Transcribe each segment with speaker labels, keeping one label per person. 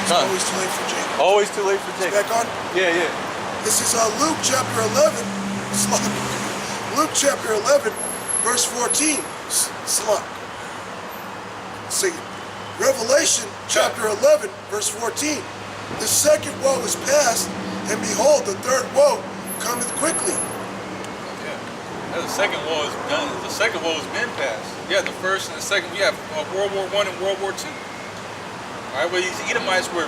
Speaker 1: It's always too late for Jake.
Speaker 2: Always too late for Jake.
Speaker 1: Back on?
Speaker 2: Yeah, yeah.
Speaker 1: This is Luke chapter 11. Luke chapter 11, verse 14. Slug. Sing it. Revelation chapter 11, verse 14. The second woe is past, and behold, the third woe cometh quickly.
Speaker 2: Yeah. The second woe is done. The second woe has been passed. Yeah, the first and the second. We have World War I and World War II. All right, where these Edomites were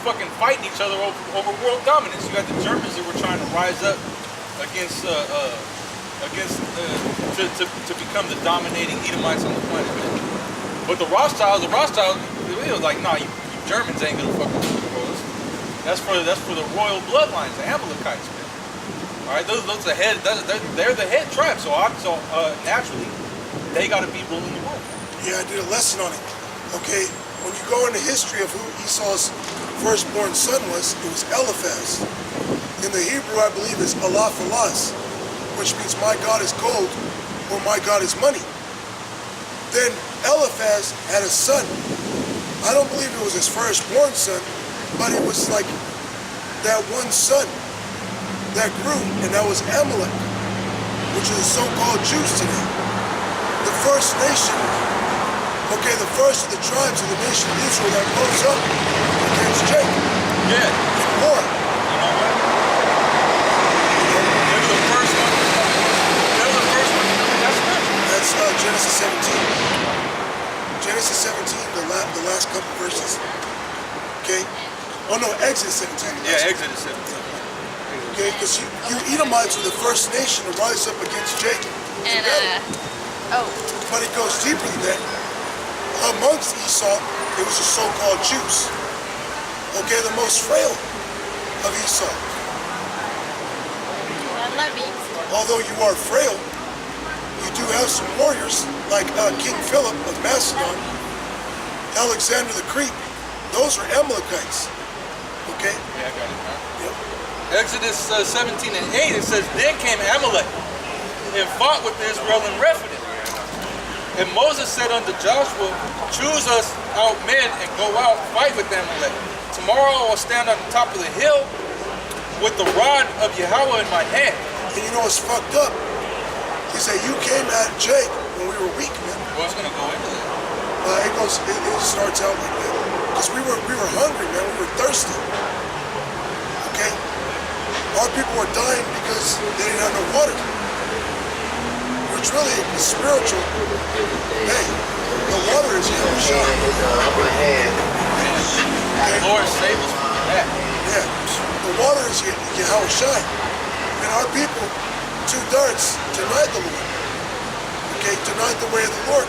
Speaker 2: fucking fighting each other over world dominance. You got the Germans that were trying to rise up against to become the dominating Edomites on the planet. But the Rothschilds, they were like, nah, you Germans ain't gonna fucking rule us. That's for the royal bloodlines, the Amalekites, man. All right, those are the head. They're the head tribe. So naturally, they got to be ruling the world.
Speaker 1: Yeah, I did a lesson on it. Okay, when you go into history of who Esau's firstborn son was, it was Eliphaz. In the Hebrew, I believe, is Elaphalas, which means my God is gold or my God is money. Then Eliphaz had a son. I don't believe it was his firstborn son, but it was like that one son that grew, and that was Amalek, which is the so-called Jews today. The first nation, okay, the first of the tribes of the nation of Israel that rose up against Jacob.
Speaker 2: Yeah.
Speaker 1: In war.
Speaker 2: You know what? They were the first one. They were the first one.
Speaker 1: That's Genesis 17. Genesis 17, the last couple verses. Okay? Oh no, Exodus 17.
Speaker 2: Yeah, Exodus 17.
Speaker 1: Okay, because you Edomites were the first nation to rise up against Jacob.
Speaker 3: And,
Speaker 1: But it goes deeper than that. Amongst Esau, it was the so-called Jews. Okay, the most frail of Esau. Although you are frail, you do have some warriors like King Philip of Macedon, Alexander the Greek. Those are Amalekites. Okay?
Speaker 2: Yeah, I got it. Huh?
Speaker 1: Yep.
Speaker 2: Exodus 17 and 8, it says, Then came Amalek and fought with Israel and Rephidim. And Moses said unto Joshua, Choose us out men and go out, fight with Amalek. Tomorrow I will stand on the top of the hill with the rod of Yahweh in my hand.
Speaker 1: And you know what's fucked up? He said, you came at Jake when we were weak, man.
Speaker 2: Well, it's going to go into that.
Speaker 1: It starts out like that. Because we were hungry, man. We were thirsty. Okay? Our people were dying because they didn't have no water. Which really is spiritual. Hey, the water is Yahushua.
Speaker 2: Okay. Lord, save us from that.
Speaker 1: Yeah. The water is Yahushua. And our people, 2/3, denied the Lord. Okay, denied the way of the Lord.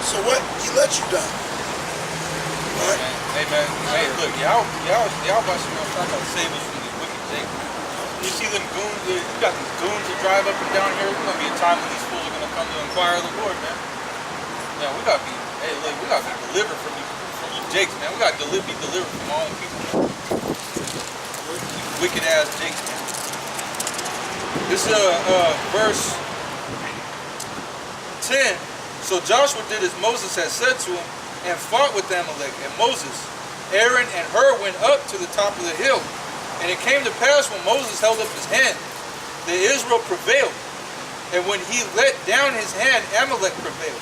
Speaker 1: So what? He let you die. Right?
Speaker 2: Hey man, hey look, y'all about to save us from these wicked Jacob. You see them goons, you got these goons that drive up and down here. There's gonna be a time when these fools are gonna come to inquire of the Lord, man. Yeah, we gotta be delivered from you Jakes, man. We gotta be delivered from all the people, man. Wicked ass Jakes, man. This is verse 10. So Joshua did as Moses had said to him, and fought with Amalek. And Moses, Aaron, and Hur went up to the top of the hill. And it came to pass when Moses held up his hand, that Israel prevailed. And when he let down his hand, Amalek prevailed.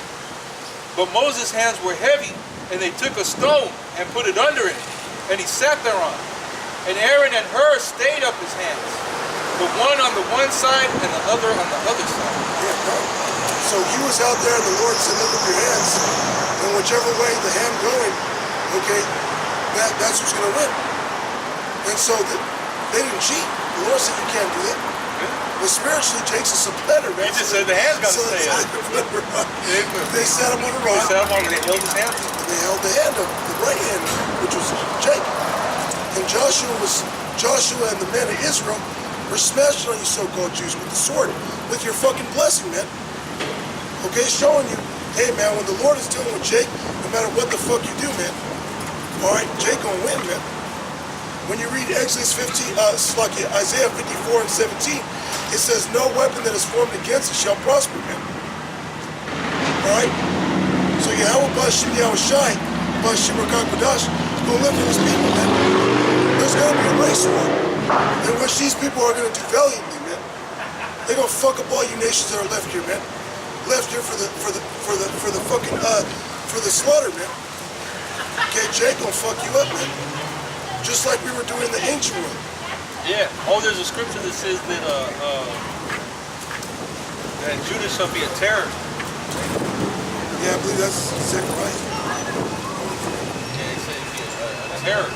Speaker 2: But Moses' hands were heavy, and they took a stone and put it under him, and he sat thereon. And Aaron and Hur stayed up his hands, the one on the one side and the other on the other side.
Speaker 1: Yeah, so he was out there, and the Lord said, lift up your hands. And whichever way the hand going, okay, that's who's going to win. And so they didn't cheat. The Lord said you can't do that. But spiritually, Jake's a better, man.
Speaker 2: He just said the hand's got to stay up.
Speaker 1: They set him on the rock.
Speaker 2: They held his hand.
Speaker 1: They held the hand up, the right hand, which was Jake. And Joshua and the men of Israel were smashing on you so-called Jews with the sword, with your fucking blessing, man. Okay, showing you, hey, man, when the Lord is dealing with Jake, no matter what the fuck you do, man, all right, Jake gonna win, man. When you read Exodus 15, Isaiah 54 and 17, it says, no weapon that is formed against it shall prosper, man. All right? So Yahweh Bashem Yahushai Shibakakadash, go live with his people, man. There's gonna be a race war. In which these people are gonna do valiantly, man. They're gonna fuck up all you nations that are left here, man. Left here for the slaughter, man. Okay, Jake gonna fuck you up, man. Just like we were doing in the ancient world.
Speaker 2: Yeah. Oh, there's a scripture that says that that Judah shall be a terror.
Speaker 1: Yeah, I believe that's Zechariah.
Speaker 2: Yeah, he said he'd be a terror.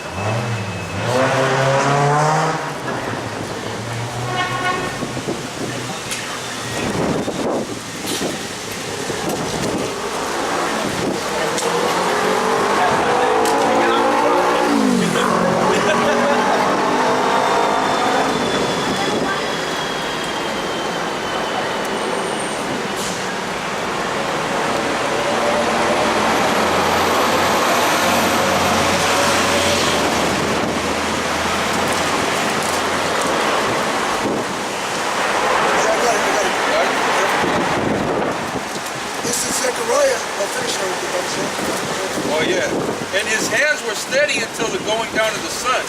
Speaker 2: Oh yeah. And his hands were steady until the going down of the sun.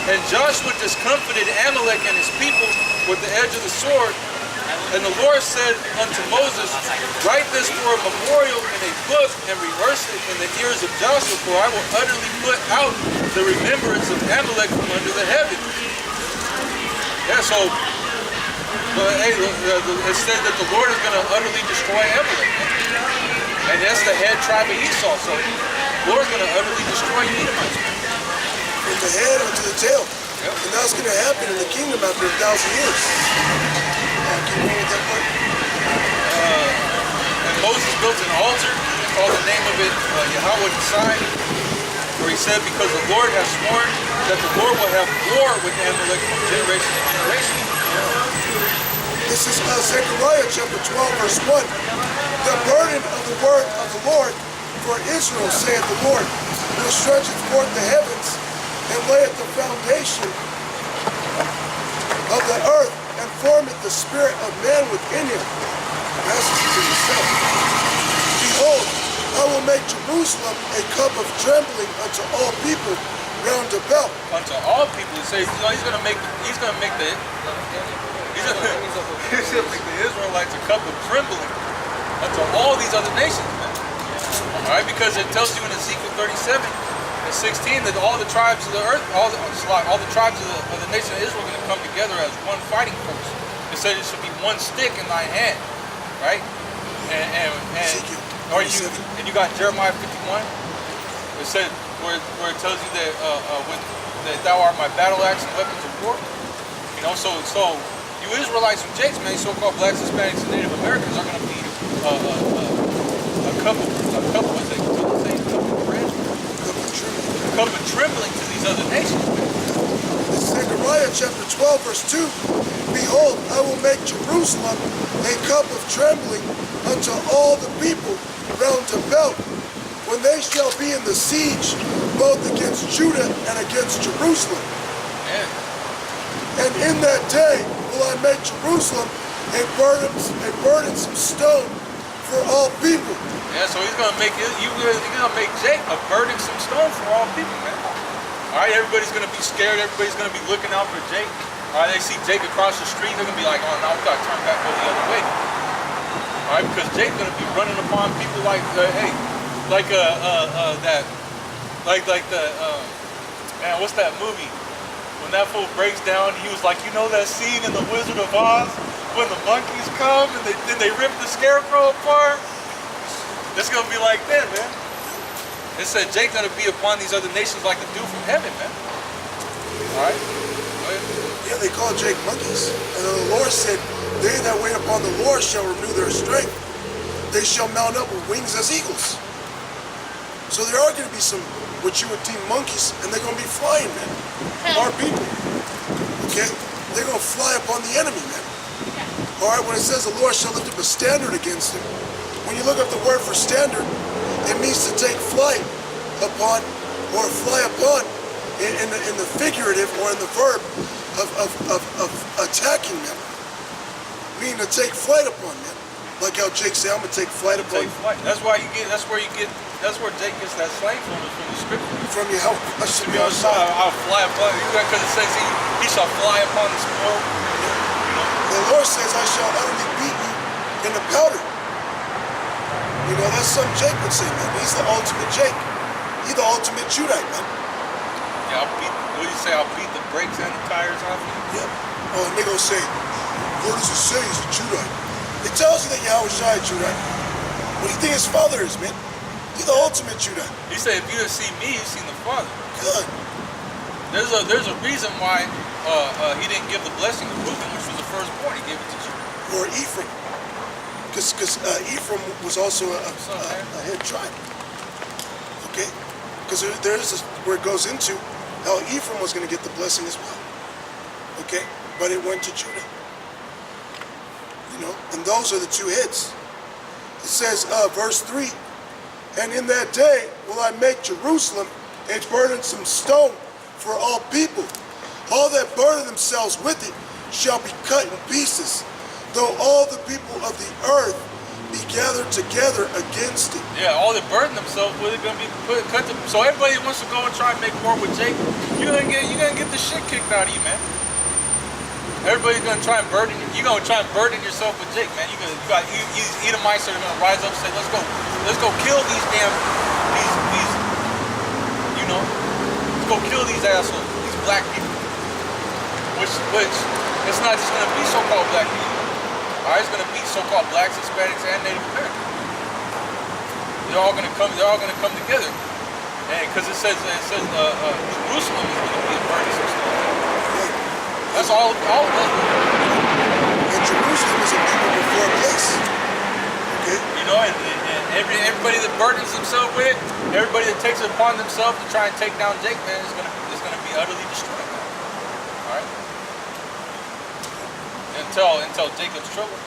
Speaker 2: And Joshua discomfited Amalek and his people with the edge of the sword. And the Lord said unto Moses, write this for a memorial in a book and rehearse it in the ears of Joshua, for I will utterly put out the remembrance of Amalek from under the heaven. Yeah, so hey, it said that the Lord is going to utterly destroy Amalek. And that's the head tribe of Esau. So the Lord's going to utterly destroy you Edomites.
Speaker 1: From the head onto the tail. Yep. And that's going to happen in the kingdom after 1,000 years. Can you read that part?
Speaker 2: And Moses built an altar, called the name of it Yahweh Nisai, where he said, because the Lord has sworn that the Lord will have war with Amalek from generation to generation.
Speaker 1: This is Zechariah chapter 12, verse 1. The burden of the word of the Lord for Israel, saith the Lord, will stretcheth forth the heavens and layeth the foundation of the earth and formeth the spirit of man within him. Message to yourself. Behold, I will make Jerusalem a cup of trembling unto all people round about.
Speaker 2: Unto all people, he says he's going to make the Israelites a cup of trembling unto all these other nations, man. All right, because it tells you in Ezekiel 37 and 16 that all the tribes of the earth, all the tribes of the nation of Israel are going to come together as one fighting force. It said it should be one stick in thy hand, right? And you got Jeremiah 51. It said where it tells you that that thou art my battle axe and weapons of war. You know, so you Israelites from Jakes, man, so-called blacks, Hispanics, and Native Americans are going to be a cup of trembling to these other nations.
Speaker 1: This is Zechariah chapter 12, verse 2. Behold, I will make Jerusalem a cup of trembling unto all the people round about, when they shall be in the siege, both against Judah and against Jerusalem.
Speaker 2: Yeah.
Speaker 1: And in that day will I make Jerusalem a burdensome stone for all people.
Speaker 2: Yeah, so he's gonna make Jake a burdensome stone for all people, man. All right, everybody's gonna be scared. Everybody's gonna be looking out for Jake. All right, they see Jake across the street, they're gonna be like, "Oh, now we gotta turn back, go the other way." All right, because Jake's gonna be running upon people like, man, what's that movie? When that fool breaks down, he was like, you know that scene in The Wizard of Oz when the monkeys come and they rip the scarecrow apart? It's gonna be like that, man. It said Jake's gonna be upon these other nations like the dew from heaven, man. All right. Go ahead.
Speaker 1: Yeah, they call Jake monkeys. And the Lord said, they that wait upon the Lord shall renew their strength. They shall mount up with wings as eagles. So there are going to be some, what you would deem monkeys, and they're going to be flying, man. Our people. Okay? They're going to fly upon the enemy, man. All right, when it says the Lord shall lift up a standard against him, when you look up the word for standard, it means to take flight upon, or fly upon, in the figurative or in the verb of attacking them. Meaning to take flight upon them. Like how Jake said, I'm gonna take flight upon.
Speaker 2: Take flight. That's where you get Jake gets that slang from, is from the scripture.
Speaker 1: From your help. I should be
Speaker 2: I'll fly upon you, because it says he shall fly upon the spoil. You know?
Speaker 1: The Lord says, I shall utterly beat you in the powder. You know, that's something Jake would say, man. He's the ultimate Jake. He's the ultimate Judite, man.
Speaker 2: Yeah, what do you say? I'll beat the brakes and the tires off you?
Speaker 1: Yeah. Oh, and they gonna say, what does it say he's a Judite? It tells you that Yahweh Shai is Judite. What do you think his father is, man? He's the ultimate Judite.
Speaker 2: He said, if you have seen me, you've seen the Father.
Speaker 1: Good.
Speaker 2: There's a reason why he didn't give the blessing to Reuben, which was the firstborn. He gave it to Judah.
Speaker 1: Or Ephraim. Because Ephraim was also a head tribe. Okay? Because there's where it goes into how Ephraim was going to get the blessing as well. Okay? But it went to Judah. You know? And those are the two heads. It says, verse 3, and in that day will I make Jerusalem a burdensome stone for all people. All that burden themselves with it shall be cut in pieces, though all the people of the earth be gathered together against it.
Speaker 2: Yeah, all that burden themselves with it going to be cut to. So everybody wants to go and try and make war with Jacob, you're gonna get the shit kicked out of you, man. Everybody's gonna try and burden you. You're gonna try and burden yourself with Jake, man. You Edomites are gonna rise up and say, let's go kill these you know, let's go kill these assholes, these black people. Which it's not just gonna be so-called black people. Alright, it's gonna be so-called blacks, Hispanics, and Native Americans. They're all gonna come together, and because it says Jerusalem is gonna be a burdensome stone. That's all of us.
Speaker 1: And Jerusalem is a people before a place. Okay?
Speaker 2: You know, and everybody that burdens themselves with it, everybody that takes it upon themselves to try and take down Jake, man, is gonna be utterly destroyed, man. Alright? Until Jacob's trouble,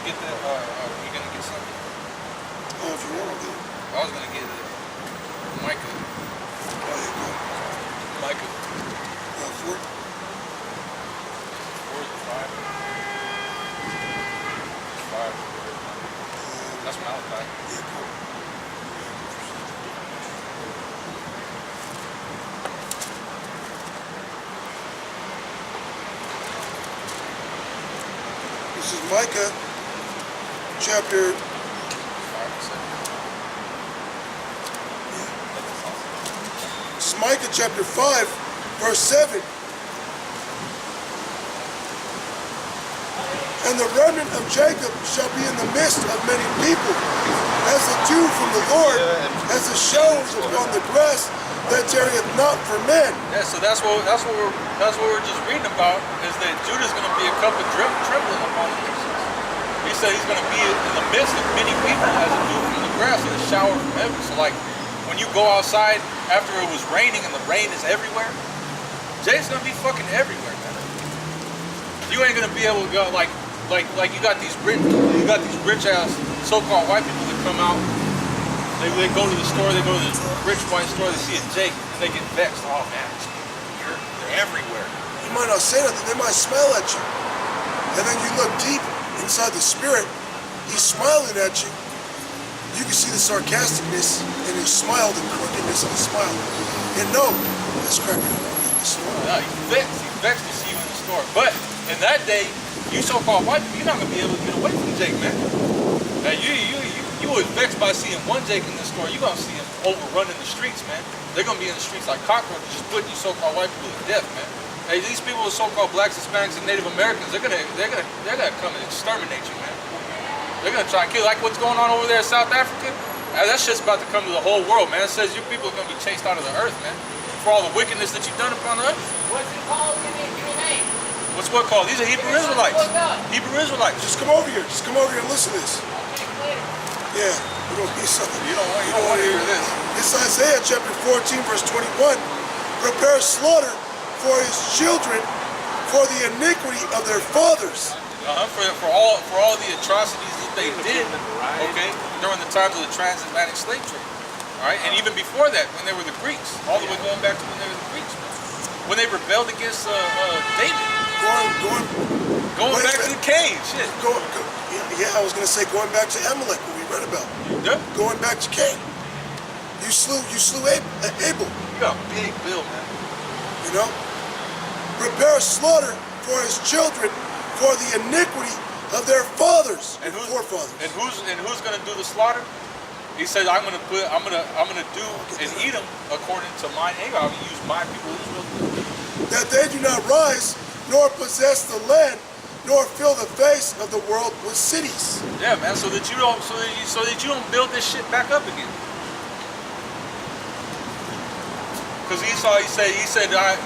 Speaker 2: you're gonna get something.
Speaker 1: Oh, if you want to.
Speaker 2: I was gonna get Micah.
Speaker 1: Oh, yeah, go.
Speaker 2: Micah.
Speaker 1: 4?
Speaker 2: 5. That's Malachi.
Speaker 1: Yeah, cool. This is Micah chapter
Speaker 2: 5 and 7.
Speaker 1: This is Micah chapter 5, verse 7. And the remnant of Jacob shall be in the midst of many people, as the dew from the Lord, as the showers upon the grass that tarrieth not for men.
Speaker 2: Yeah, so that's what we're just reading about, is that Judah's going to be a cup of trembling upon the nations. He said he's going to be in the midst of many people, as a dew from the grass and a shower from heaven. So like when you go outside after it was raining and the rain is everywhere, Jay's going to be fucking everywhere, man. You ain't going to be able to go like you got these rich ass so-called white people that come out. They go to the store, they go to the rich white store, they see a Jake and they get vexed. Oh man, they're everywhere.
Speaker 1: You might not say nothing, they might smile at you. And then you look deep inside the spirit, he's smiling at you. You can see the sarcasticness in his smile, the crookedness of his smile. And no, that's cracking up in the store.
Speaker 2: No, he's vexed to see you in the store. But in that day, you so-called white people, you're not gonna be able to get away from Jake, man. Now you was vexed by seeing one Jake in the store. You're gonna see him overrunning the streets, man. They're gonna be in the streets like cockroaches, just putting you so-called white people to death, man. Hey, these people are so-called blacks, Hispanics, and Native Americans. They're gonna come and exterminate you, man. They're gonna try and kill, like what's going on over there in South Africa. That shit's about to come to the whole world, man. It says you people are gonna be chased out of the earth, man, for all the wickedness that you've done upon the earth.
Speaker 3: What's it called? Give me your name.
Speaker 2: What's what called? These are Hebrew Israelites. Hebrew Israelites.
Speaker 1: Just come over here. Just come over here and listen to this. Yeah, you don't need something.
Speaker 2: You don't want to hear this.
Speaker 1: It's Isaiah chapter 14, verse 21. Prepare slaughter for his children, for the iniquity of their fathers.
Speaker 2: For all the atrocities that they did, okay, during the times of the transatlantic slave trade. All right, and even before that, when they were the Greeks, all the way going back to when they were the Greeks, when they rebelled against David. Going back to the cave, shit.
Speaker 1: Yeah, I was going to say going back to Amalek, what we read about.
Speaker 2: Yeah.
Speaker 1: Going back to Cain. You slew Abel.
Speaker 2: You got a big bill, man.
Speaker 1: You know? Prepare slaughter for his children for the iniquity of their fathers and forefathers.
Speaker 2: And who's gonna do the slaughter? He said, I'm gonna do and eat them according to mine anger. I'm gonna use my people Israel.
Speaker 1: That they do not rise nor possess the land, nor fill the face of the world with cities.
Speaker 2: Yeah, man. So that you don't build this shit back up again. Because Esau, he said that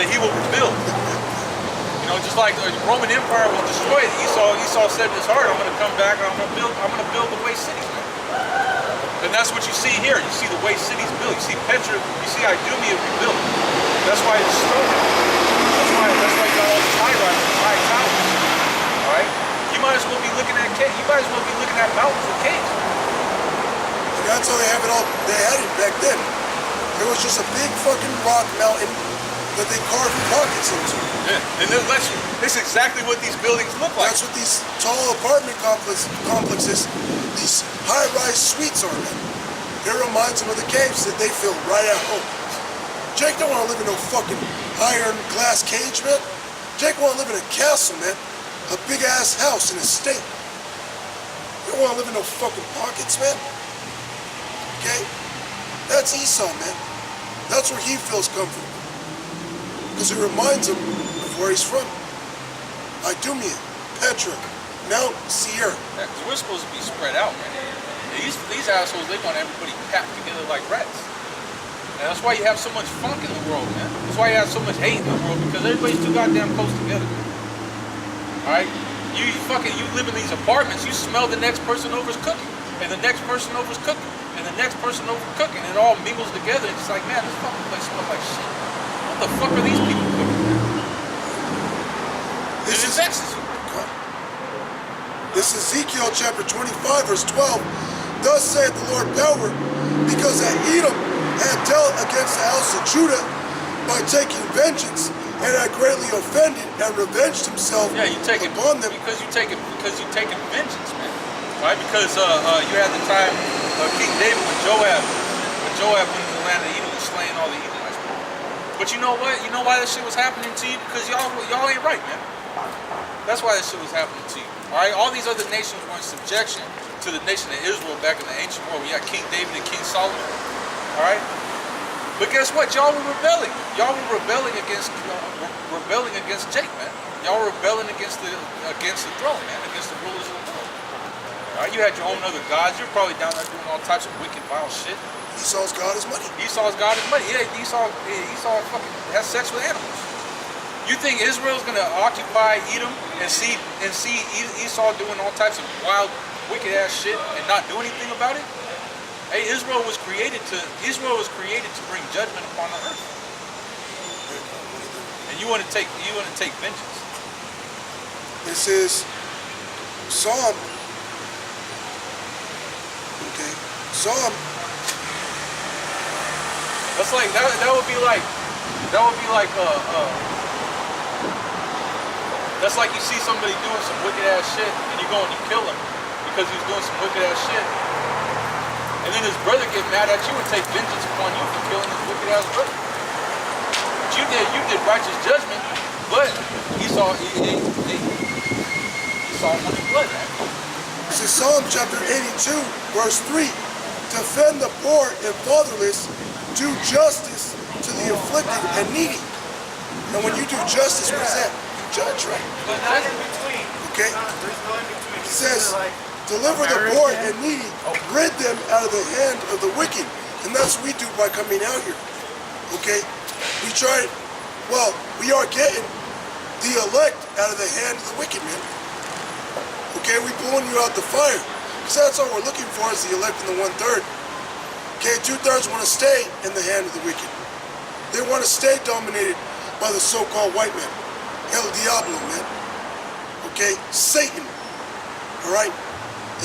Speaker 2: he will rebuild. You know, just like the Roman Empire was destroyed. Esau said in his heart, I'm going to come back and I'm going to build the waste cities, man. And that's what you see here. You see the waste cities built. You see Petra. You see Idumea rebuilt. That's why it's destroyed. That's why you got all these high towers. All right. You might as well be looking at caves. You might as well be looking at mountains and caves.
Speaker 1: That's how they have it all. They had it back then. It was just a big fucking rock mountain that they carved pockets into.
Speaker 2: Yeah, and this is exactly what these buildings look like.
Speaker 1: That's what these tall apartment complexes, these high-rise suites are, man. It reminds them of the caves that they feel right at home. Jake don't want to live in no fucking iron glass cage, man. Jake want to live in a castle, man. A big-ass house in a state. You don't want to live in no fucking pockets, man. Okay? That's Esau, man. That's where he feels comfortable. Because it reminds him of where he's from. Idumea, Petra, Mount Seir.
Speaker 2: Yeah, 'cause we're supposed to be spread out, man. These assholes, they want everybody packed together like rats. And that's why you have so much funk in the world, man. That's why you have so much hate in the world, because everybody's too goddamn close together, man. Alright? You live in these apartments, you smell the next person over's cooking. And the next person over's cooking. And the next person over cooking. And it all mingles together. And it's like, man, this fucking place smells like shit. What the fuck are these people cooking? This is Texas.
Speaker 1: This is Ezekiel chapter 25, verse 12. Thus saith the Lord power, because that Edom had dealt against the house of Judah by taking vengeance, and had greatly offended and revenged himself upon them.
Speaker 2: Because you're taking vengeance, man. Right? Because you had the time King David when Joab went into the land of Edom and slaying all the Edomites. But you know what? You know why this shit was happening to you? Because y'all ain't right, man. That's why this shit was happening to you. Alright? All these other nations were in subjection to the nation of Israel back in the ancient world. We had King David and King Solomon. Alright? But guess what? Y'all were rebelling. Y'all were rebelling against Jake, man. Y'all were rebelling against the throne, man, against the rulers of the world. Alright? You had your own other gods. You're probably down there doing all types of wicked, vile shit.
Speaker 1: Esau's God is money.
Speaker 2: Esau's God is money. Yeah, Esau fucking has sex with animals. You think Israel's gonna occupy Edom and see Esau doing all types of wild, wicked ass shit and not do anything about it? Hey, Israel was created to bring judgment upon the earth. And you want to take vengeance.
Speaker 1: This is Psalm. Okay, Psalm.
Speaker 2: That's like that would be like that's like you see somebody doing some wicked ass shit and you go and you kill him because he's doing some wicked ass shit. And then his brother get mad at you and take vengeance upon you for killing his wicked ass brother. But you did righteous judgment, but Esau wanted blood, man.
Speaker 1: This is Psalm chapter 82, verse 3. Defend the poor and fatherless, do justice to the afflicted and needy. And when you do justice, what is that? Judge, right?
Speaker 3: But not in between.
Speaker 1: Okay.
Speaker 3: There's no in between.
Speaker 1: It says, deliver the poor and needy, rid them out of the hand of the wicked. And that's what we do by coming out here. Okay? We are getting the elect out of the hand of the wicked, man. Okay, we pulling you out the fire. Because that's all we're looking for is the elect and the 1/3. Okay, 2/3 want to stay in the hand of the wicked. They want to stay dominated by the so-called white man. El Diablo, man. Okay? Satan. Alright?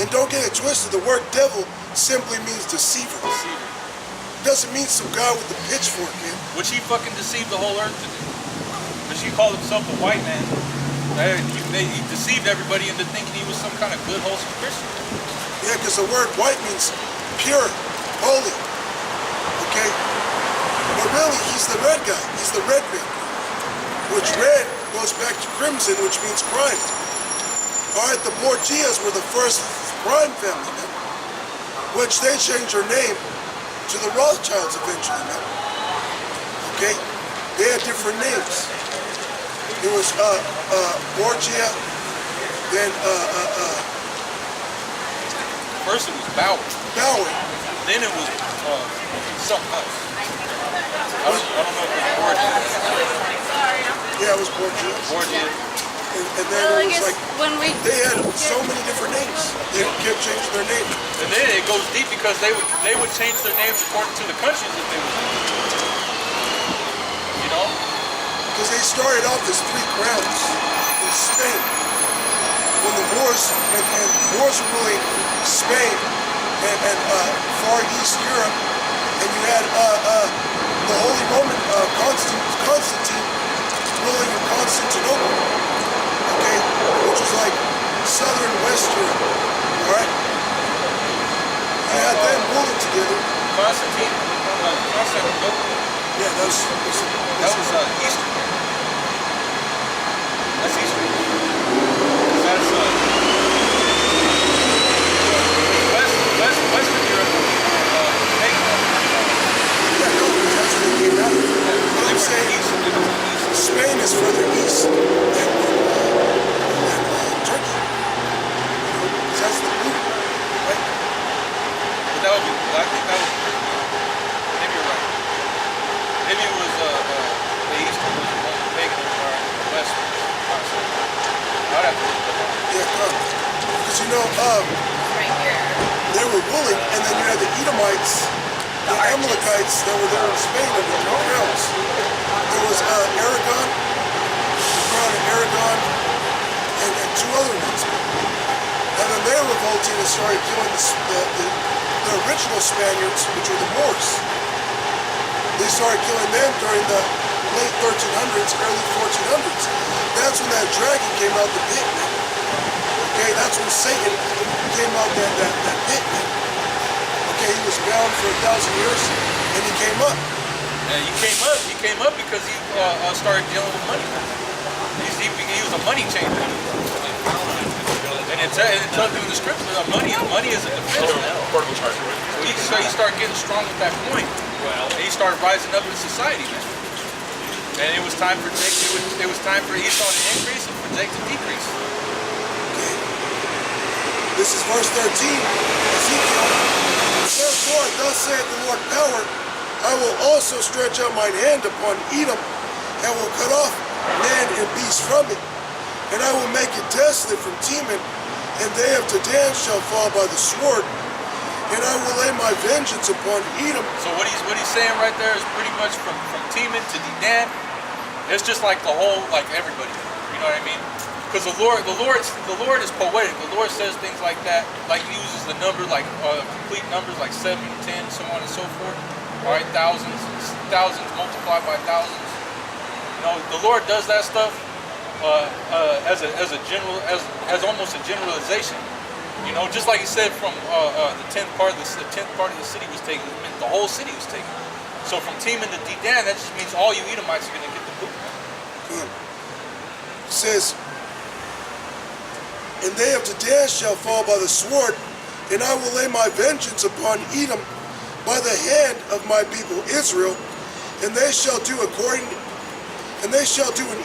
Speaker 1: And don't get it twisted, the word devil simply means deceiver. It doesn't mean some guy with a pitchfork, man.
Speaker 2: Which he fucking deceived the whole earth to do. Because he called himself a white man. He deceived everybody into thinking he was some kind of good, wholesome Christian.
Speaker 1: Yeah, because the word white means pure, holy. Okay? But really, he's the red guy. He's the red man. Which red goes back to crimson, which means crime. Alright, the Borgias were the first crime family, man. Which they changed their name to the Rothschilds eventually, man. Okay? They had different names. It was Borgia, then
Speaker 2: First it was Bauer.
Speaker 1: Bauer.
Speaker 2: Then it was something else. I don't know if it was Borgia.
Speaker 1: Yeah, it was Borgia.
Speaker 2: Borgia.
Speaker 1: And then
Speaker 4: Well, I
Speaker 1: it was
Speaker 4: guess
Speaker 1: like
Speaker 4: when we
Speaker 1: they had so many different names. They kept changing their name.
Speaker 2: And then it goes deep because they would change their names according to the countries that they would. You know?
Speaker 1: Because they started off as three crowns in Spain. When the Moors and Moors were ruling Spain and Far East Europe, and you had the Holy Roman Constantine ruling in Constantinople, okay, which was like southern West Europe, all right? You had them ruling together.
Speaker 2: Constantinople.
Speaker 1: Yeah, that was
Speaker 2: Eastern. That's Eastern. That's Western Europe.
Speaker 1: yeah, no, that's where they came out of. But I'm saying Spain is further east than Turkey. You know, 'cause that's the blue, right?
Speaker 2: But that would be, I think that would be, maybe you're right. Maybe it was the Eastern was the one pagan or the West was Constantinople. I'd have to look that up.
Speaker 1: Yeah, come. Because you know,
Speaker 4: right here.
Speaker 1: they were ruling, and then you had the Edomites, the Amalekites that were there in Spain under the crowns. There was Aragon, the crown of Aragon, and two other ones. And then they revolted and started killing the original Spaniards, which were the Moors. They started killing them during the late 1300s, early 1400s. That's when that dragon came out the pit, man. Okay, that's when Satan came out that pit, man. Okay, he was bound for 1,000 years, and he came up.
Speaker 2: Yeah, he came up because he started dealing with money. He was a money changer. And it tells you in the scripture that money is a defense. So he started getting strong at that point. And he started rising up in society, man. And it was time for Esau to increase and for Jake to decrease.
Speaker 1: Okay. This is verse 13, Ezekiel. Therefore, thus saith the Lord power, I will also stretch out mine hand upon Edom, and will cut off man and beast from it. And I will make it desolate from Teman, and they of Dedan shall fall by the sword. And I will lay my vengeance upon Edom.
Speaker 2: So what he's saying right there is pretty much from Teman to Dedan. It's just like the whole, like everybody. You know what I mean? Because the Lord is poetic. The Lord says things like that, like he uses the number, like complete numbers, like 7 and 10, so on and so forth. All right, thousands multiplied by thousands. You know, the Lord does that stuff as almost a generalization. You know, just like he said, from the tenth part of the city was taken. It meant the whole city was taken. So from Teman to Dedan, that just means all you Edomites are going to get the boot.
Speaker 1: Good. It says, and they of Dedan shall fall by the sword, and I will lay my vengeance upon Edom by the hand of my people Israel, and they shall do in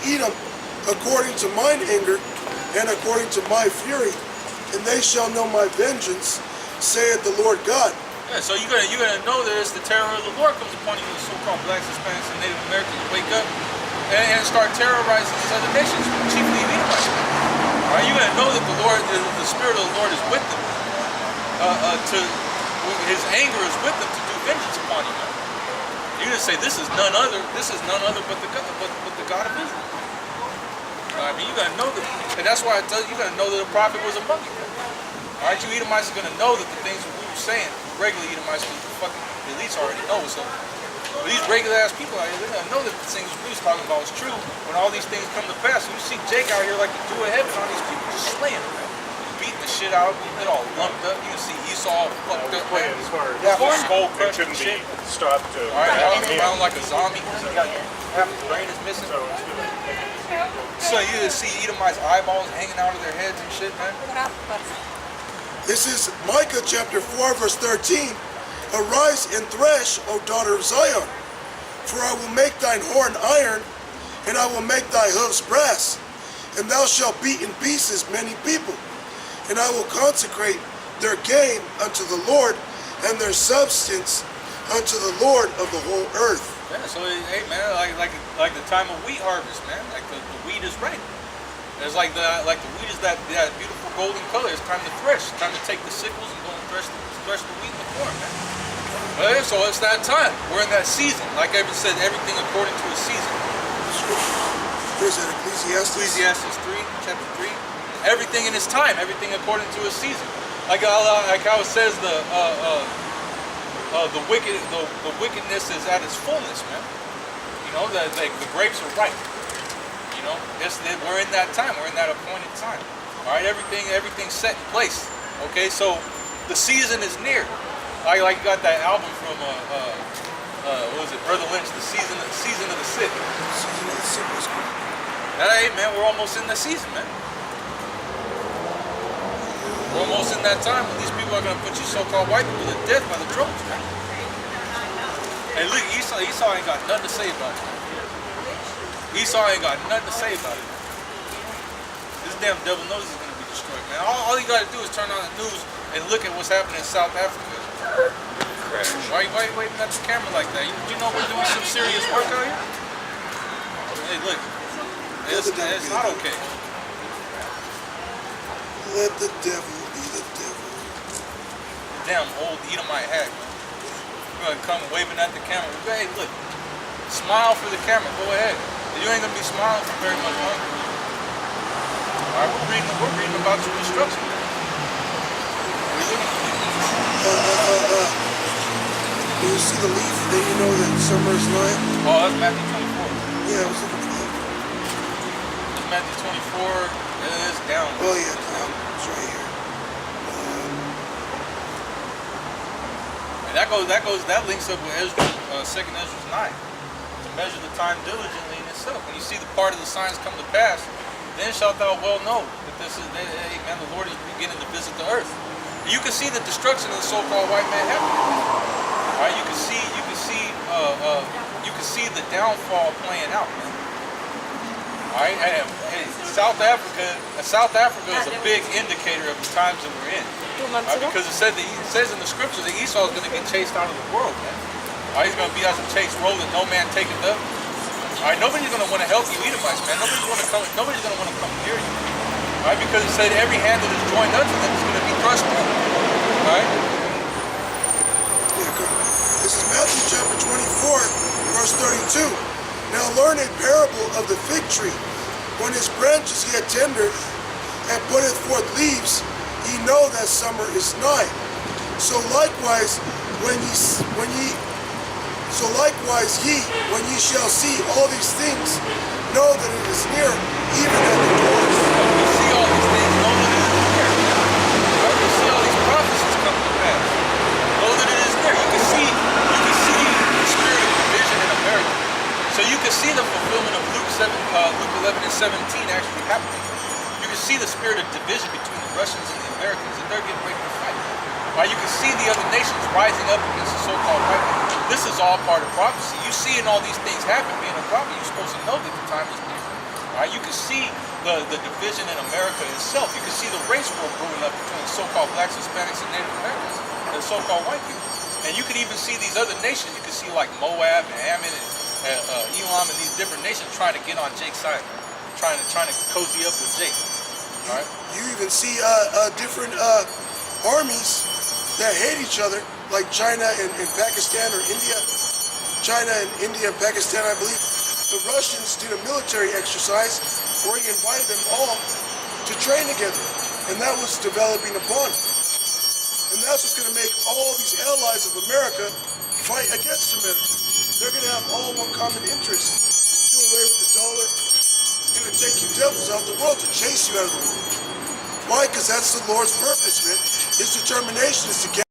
Speaker 1: Edom according to mine anger and according to my fury, and they shall know my vengeance, saith the Lord God.
Speaker 2: Yeah, so you're gonna know that it's the terror of the Lord comes upon you, the so-called blacks, Hispanics, and Native Americans wake up and start terrorizing these other nations, chiefly Edomites. All right, you're gonna know that the Spirit of the Lord is with them. His anger is with them to do vengeance upon you. You're gonna say this is none other but the God of Israel. I mean, you gotta know that, and that's why I tell you, you gotta know that the prophet was among you. All right, you Edomites are gonna know that the things that we were saying, regular Edomites, the fucking elites already know what's up. But these regular ass people out here, they're gonna know that the things we was talking about was true when all these things come to pass. And you see Jake out here like the dew of heaven, all these people just slaying them. beating the shit out of him. It all lumped up. You can see Esau all fucked up, man.
Speaker 4: As far as
Speaker 2: His skull
Speaker 4: it
Speaker 2: crushed and
Speaker 4: couldn't
Speaker 2: shit.
Speaker 4: be stopped to
Speaker 2: All right,
Speaker 4: have
Speaker 2: walking
Speaker 4: him.
Speaker 2: around like a zombie. He got half his brain is missing.
Speaker 4: So it's gonna
Speaker 2: So you just see Edomites' eyeballs hanging out of their heads and shit, man.
Speaker 1: This is Micah chapter 4, verse 13. Arise and thresh, O daughter of Zion, for I will make thine horn iron, and I will make thy hoofs brass, and thou shalt beat in pieces many people, and I will consecrate their gain unto the Lord, and their substance unto the Lord of the whole earth.
Speaker 2: Yeah, so hey man, like the time of wheat harvest, man. Like the wheat is ready. It's like the wheat is that beautiful golden color. It's time to thresh. It's time to take the sickles and go and thresh the wheat in the corn, man. But so it's that time. We're in that season. Like Evan said, everything according to a season.
Speaker 1: Where's that? Ecclesiastes?
Speaker 2: 3, chapter 3. Everything in its time. Everything according to a season. Like how it says the wickedness is at its fullness, man. You know, the grapes are ripe. You know, we're in that time. We're in that appointed time. All right, everything's set in place. Okay, so the season is near. Like you got that album from what was it, Brother Lynch, the season of the sick.
Speaker 1: Season of the sick was good.
Speaker 2: Hey man, we're almost in the season, man. We're almost in that time when these people are gonna put you so-called white people to death by the drones, man. Hey, look, Esau ain't got nothing to say about it. Esau ain't got nothing to say about it. This damn devil knows he's gonna be destroyed, man. All you gotta do is turn on the news and look at what's happening in South Africa.
Speaker 4: crash.
Speaker 2: Why you waving at the camera like that? You know we're doing some serious work out here? Hey, look. It's not okay.
Speaker 1: Let the devil be the devil.
Speaker 2: Damn old Edomite hack, man. You're gonna come waving at the camera. Hey, look. Smile for the camera. Go ahead. You ain't gonna be smiling for very much longer. Alright, we're reading about your destruction.
Speaker 1: Do you see the leaf? Then you know that summer is nigh.
Speaker 2: Oh, that's Matthew 24.
Speaker 1: Yeah, I was looking for that.
Speaker 2: That's Matthew 24. It's down.
Speaker 1: Oh yeah, it's right here.
Speaker 2: And that links up with Ezra, 2nd Ezra 9. To measure the time diligently in itself. When you see the part of the signs come to pass, then shalt thou well know that the Lord is beginning to visit the earth. You can see the destruction of the so-called white man happening. All right, you can see the downfall playing out, man. All right, and South Africa is a big indicator of the times that we're in. Because it says in the scriptures that Esau is going to get chased out of the world, man. All right, he's going to be as a chased roll that no man taketh up. All right, nobody's going to want to help you, Edomites, man. Nobody's going to want to come near you. All right, because it said every hand that is joined unto them is going to be crushed down. All right.
Speaker 1: Yeah, good. This is Matthew chapter 24, verse 32. Now learn a parable of the fig tree. When his branches he had tendered and putteth forth leaves, ye know that summer is nigh. So likewise, when ye shall see all these things, know that it is near, even at the doors.
Speaker 2: You see all these things, know that it is near. Right? You see all these prophecies coming to pass. Know that it is near. You can see the spirit of division in America. So you can see the fulfillment of Luke 11 and 17 actually happening. You can see the spirit of division between the Russians and the Americans, and they're getting ready to fight. Right? You can see the other nations rising up against the so-called white man. This is all part of prophecy. You seeing all these things happen, being a prophet, you're supposed to know that the time is near. Right? You can see the division in America itself. You can see the race war brewing up between so-called blacks, Hispanics, and Native Americans, and the so-called white people. And you could even see these other nations. You can see like Moab and Ammon and Elam and these different nations trying to get on Jake's side, trying to cozy up with Jake. All right?
Speaker 1: You even see different armies that hate each other, like China and Pakistan, or India. China and India and Pakistan, I believe. The Russians did a military exercise where he invited them all to train together, and that was developing a bond. And that's what's going to make all these allies of America fight against America. They're going to have all one common interest: do away with the dollar and to take you devils out of the world, to chase you out of the world. Why? Because that's the Lord's purpose, man. His determination is to get